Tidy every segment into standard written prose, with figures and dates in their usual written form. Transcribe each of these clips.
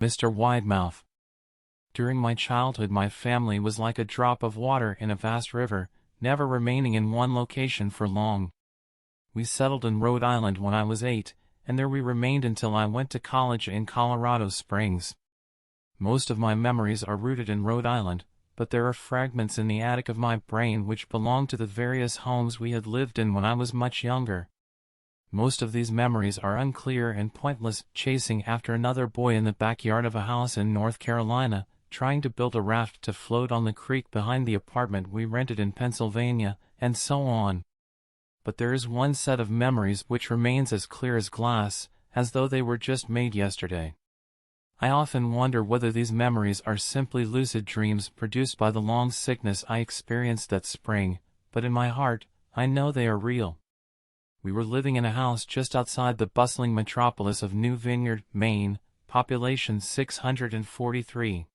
Mr. Widemouth. During my childhood my family was like a drop of water in a vast river, never remaining in one location for long. We settled in Rhode Island when I was 8, and there we remained until I went to college in Colorado Springs. Most of my memories are rooted in Rhode Island, but there are fragments in the attic of my brain which belong to the various homes we had lived in when I was much younger. Most of these memories are unclear and pointless, chasing after another boy in the backyard of a house in North Carolina, trying to build a raft to float on the creek behind the apartment we rented in Pennsylvania, and so on. But there is one set of memories which remains as clear as glass, as though they were just made yesterday. I often wonder whether these memories are simply lucid dreams produced by the long sickness I experienced that spring, but in my heart, I know they are real. We were living in a house just outside the bustling metropolis of New Vineyard, Maine, population 643.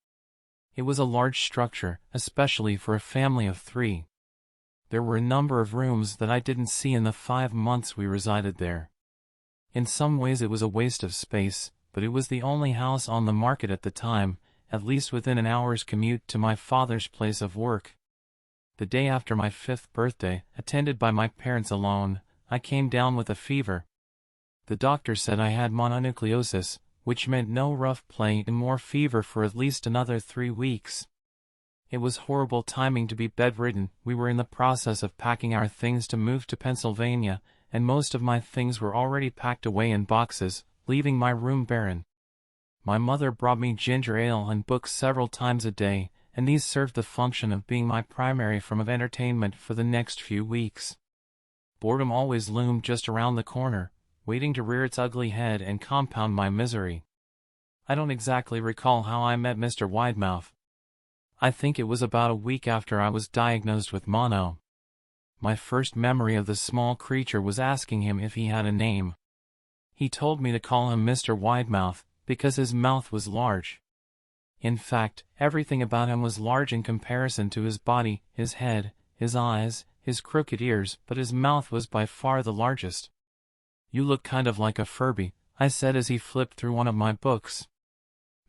It was a large structure, especially for a family of 3. There were a number of rooms that I didn't see in the 5 months we resided there. In some ways it was a waste of space, but it was the only house on the market at the time, at least within an hour's commute to my father's place of work. The day after my 5th birthday, attended by my parents alone, I came down with a fever. The doctor said I had mononucleosis, which meant no rough play and more fever for at least another 3 weeks. It was horrible timing to be bedridden. We were in the process of packing our things to move to Pennsylvania, and most of my things were already packed away in boxes, leaving my room barren. My mother brought me ginger ale and books several times a day, and these served the function of being my primary form of entertainment for the next few weeks. Boredom always loomed just around the corner, waiting to rear its ugly head and compound my misery. I don't exactly recall how I met Mr. Widemouth. I think it was about a week after I was diagnosed with mono. My first memory of the small creature was asking him if he had a name. He told me to call him Mr. Widemouth, because his mouth was large. In fact, everything about him was large in comparison to his body, his head, his eyes, his crooked ears, but his mouth was by far the largest. "You look kind of like a Furby," I said as he flipped through one of my books.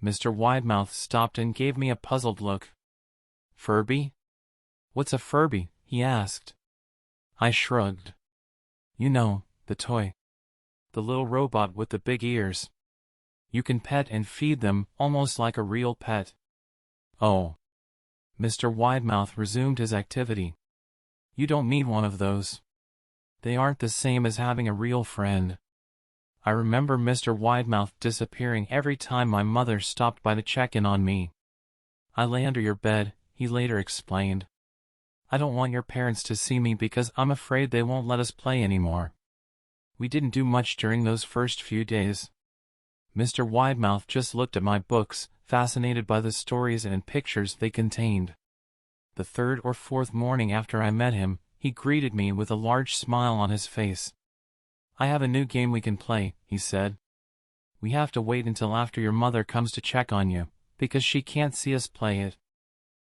Mr. Widemouth stopped and gave me a puzzled look. "Furby? What's a Furby?" he asked. I shrugged. "You know, the toy. The little robot with the big ears. You can pet and feed them, almost like a real pet." "Oh." Mr. Widemouth resumed his activity. "You don't need one of those. They aren't the same as having a real friend." I remember Mr. Widemouth disappearing every time my mother stopped by to check in on me. "I lay under your bed," he later explained. "I don't want your parents to see me because I'm afraid they won't let us play anymore." We didn't do much during those first few days. Mr. Widemouth just looked at my books, fascinated by the stories and pictures they contained. The 3rd or 4th morning after I met him, he greeted me with a large smile on his face. "I have a new game we can play," he said. "We have to wait until after your mother comes to check on you, because she can't see us play it.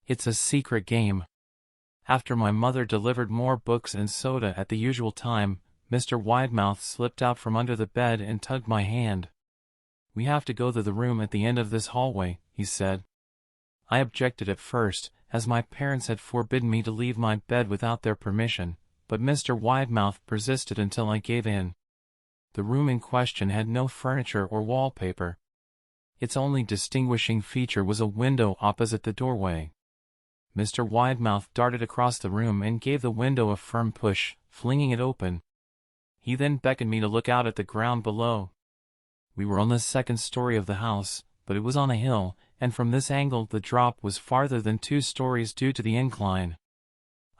It's a secret game." After my mother delivered more books and soda at the usual time, Mr. Widemouth slipped out from under the bed and tugged my hand. "We have to go to the room at the end of this hallway," he said. I objected at first, as my parents had forbidden me to leave my bed without their permission, but Mr. Widemouth persisted until I gave in. The room in question had no furniture or wallpaper. Its only distinguishing feature was a window opposite the doorway. Mr. Widemouth darted across the room and gave the window a firm push, flinging it open. He then beckoned me to look out at the ground below. We were on the 2nd story of the house, but it was on a hill, and from this angle the drop was farther than 2 stories due to the incline.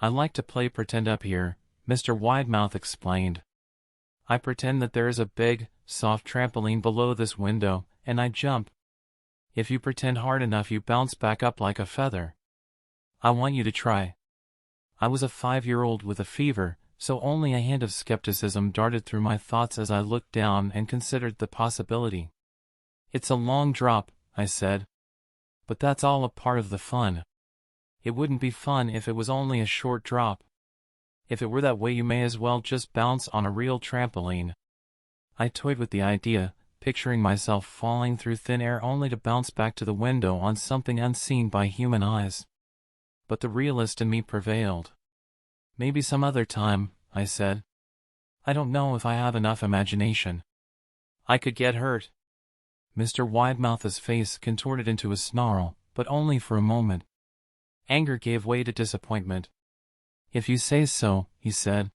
"I like to play pretend up here," Mr. Widemouth explained. "I pretend that there is a big, soft trampoline below this window, and I jump. If you pretend hard enough you bounce back up like a feather. I want you to try." I was a 5-year-old with a fever, so only a hint of skepticism darted through my thoughts as I looked down and considered the possibility. "It's a long drop," I said. "But that's all a part of the fun. It wouldn't be fun if it was only a short drop. If it were that way you may as well just bounce on a real trampoline." I toyed with the idea, picturing myself falling through thin air only to bounce back to the window on something unseen by human eyes. But the realist in me prevailed. "Maybe some other time," I said. "I don't know if I have enough imagination. I could get hurt." Mr. Widemouth's face contorted into a snarl, but only for a moment. Anger gave way to disappointment. "If you say so," he said.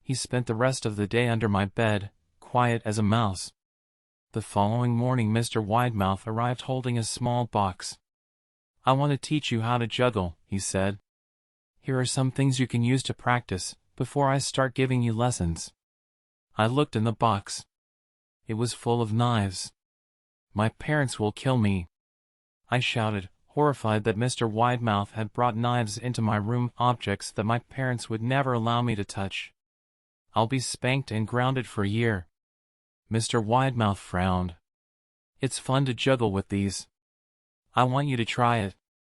He spent the rest of the day under my bed, quiet as a mouse. The following morning Mr. Widemouth arrived holding a small box. "I want to teach you how to juggle," he said. "Here are some things you can use to practice, before I start giving you lessons." I looked in the box. It was full of knives. "My parents will kill me," I shouted, horrified that Mr. Widemouth had brought knives into my room, objects that my parents would never allow me to touch. "I'll be spanked and grounded for a year." Mr. Widemouth frowned. "It's fun to juggle with these. I want you to try it."